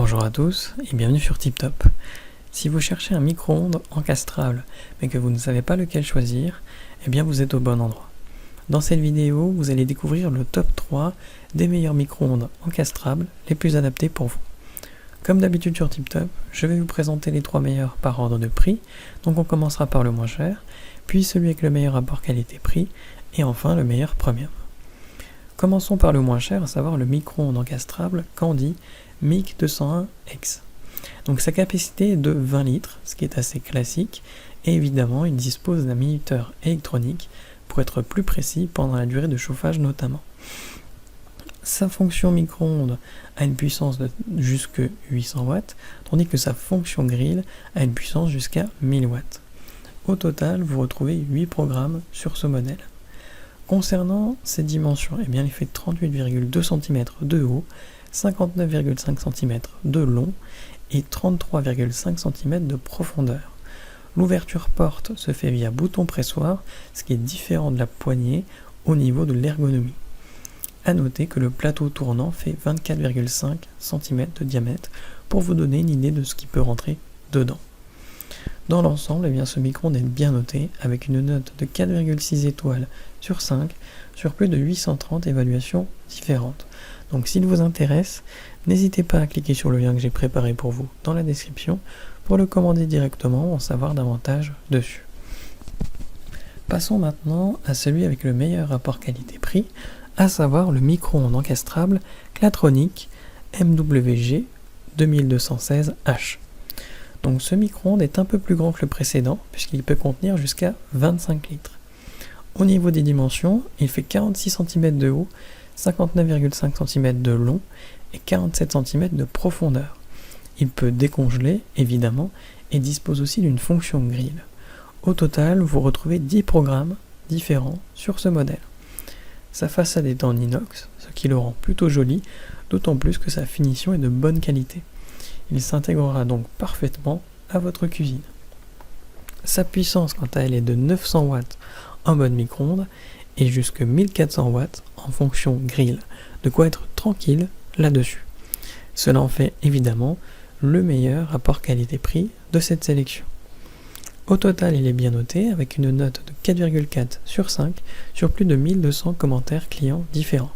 Bonjour à tous et bienvenue sur TipTop. Si vous cherchez un micro-ondes encastrable mais que vous ne savez pas lequel choisir, eh bien vous êtes au bon endroit. Dans cette vidéo, vous allez découvrir le top 3 des meilleurs micro-ondes encastrables les plus adaptés pour vous. Comme d'habitude sur TipTop, je vais vous présenter les 3 meilleurs par ordre de prix, donc on commencera par le moins cher, puis celui avec le meilleur rapport qualité-prix et enfin le meilleur premium. Commençons par le moins cher, à savoir le micro-ondes encastrable Candy MIC 201X. Donc sa capacité est de 20 litres, ce qui est assez classique, et évidemment il dispose d'un minuteur électronique pour être plus précis pendant la durée de chauffage notamment. Sa fonction micro-ondes a une puissance de jusque 800 watts, tandis que sa fonction grill a une puissance jusqu'à 1000 watts. Au total, vous retrouvez 8 programmes sur ce modèle. Concernant ses dimensions, eh bien, il fait 38,2 cm de haut, 59,5 cm de long et 33,5 cm de profondeur. L'ouverture porte se fait via bouton pressoir, ce qui est différent de la poignée au niveau de l'ergonomie. A noter que le plateau tournant fait 24,5 cm de diamètre pour vous donner une idée de ce qui peut rentrer dedans. Dans l'ensemble, eh bien, ce micro-ondes est bien noté avec une note de 4,6 étoiles sur 5 sur plus de 830 évaluations différentes. Donc s'il vous intéresse, n'hésitez pas à cliquer sur le lien que j'ai préparé pour vous dans la description pour le commander directement ou en savoir davantage dessus. Passons maintenant à celui avec le meilleur rapport qualité-prix, à savoir le micro-ondes encastrable Clatronic MWG 2216H. Donc ce micro-ondes est un peu plus grand que le précédent puisqu'il peut contenir jusqu'à 25 litres. Au niveau des dimensions, il fait 46 cm de haut, 59,5 cm de long et 47 cm de profondeur. Il peut décongeler évidemment et dispose aussi d'une fonction grill. Au total, vous retrouvez 10 programmes différents sur ce modèle. Sa façade est en inox, ce qui le rend plutôt joli, d'autant plus que sa finition est de bonne qualité. Il s'intégrera donc parfaitement à votre cuisine. Sa puissance quant à elle est de 900 watts en mode micro-ondes et jusque 1400 watts en fonction grill, de quoi être tranquille là-dessus. Cela en fait évidemment le meilleur rapport qualité-prix de cette sélection. Au total, il est bien noté avec une note de 4,4 sur 5 sur plus de 1200 commentaires clients différents.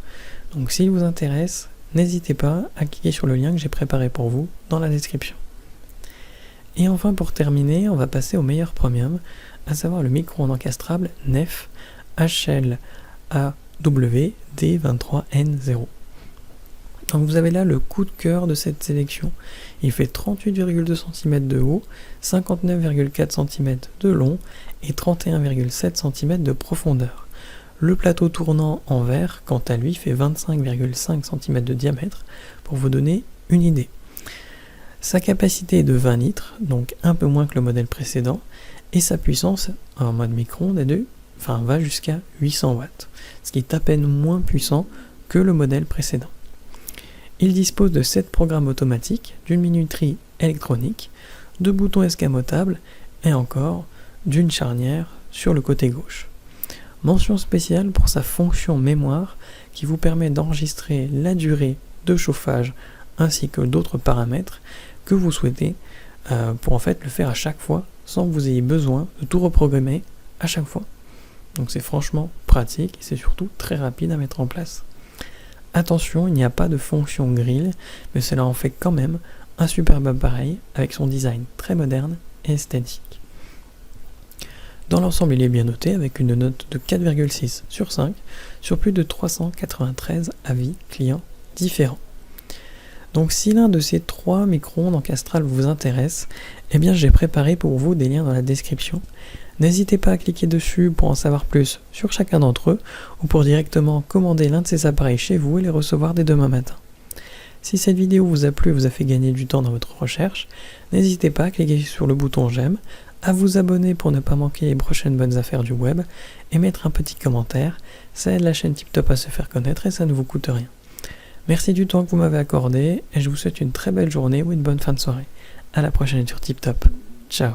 Donc s'il vous intéresse, n'hésitez pas à cliquer sur le lien que j'ai préparé pour vous dans la description. Et enfin pour terminer, on va passer au meilleur premium, à savoir le micro-ondes encastrable NEF HLAW D23N0. Donc vous avez là le coup de cœur de cette sélection. Il fait 38,2 cm de haut, 59,4 cm de long et 31,7 cm de profondeur. Le plateau tournant en verre, quant à lui, fait 25,5 cm de diamètre pour vous donner une idée. Sa capacité est de 20 litres, donc un peu moins que le modèle précédent, et sa puissance en mode micro-ondes va jusqu'à 800 watts, ce qui est à peine moins puissant que le modèle précédent. Il dispose de 7 programmes automatiques, d'une minuterie électronique, de boutons escamotables et encore d'une charnière sur le côté gauche. Mention spéciale pour sa fonction mémoire qui vous permet d'enregistrer la durée de chauffage ainsi que d'autres paramètres que vous souhaitez pour en fait le faire à chaque fois sans que vous ayez besoin de tout reprogrammer à chaque fois. Donc c'est franchement pratique et c'est surtout très rapide à mettre en place. Attention, il n'y a pas de fonction grill, mais cela en fait quand même un superbe appareil avec son design très moderne et esthétique. Dans l'ensemble, il est bien noté avec une note de 4,6 sur 5 sur plus de 393 avis clients différents. Donc si l'un de ces 3 micro-ondes encastrables vous intéresse, eh bien j'ai préparé pour vous des liens dans la description. N'hésitez pas à cliquer dessus pour en savoir plus sur chacun d'entre eux ou pour directement commander l'un de ces appareils chez vous et les recevoir dès demain matin. Si cette vidéo vous a plu et vous a fait gagner du temps dans votre recherche, n'hésitez pas à cliquer sur le bouton j'aime, à vous abonner pour ne pas manquer les prochaines bonnes affaires du web et mettre un petit commentaire. Ça aide la chaîne TipTop à se faire connaître et ça ne vous coûte rien. Merci du temps que vous m'avez accordé et je vous souhaite une très belle journée ou une bonne fin de soirée. À la prochaine sur TipTop. Ciao.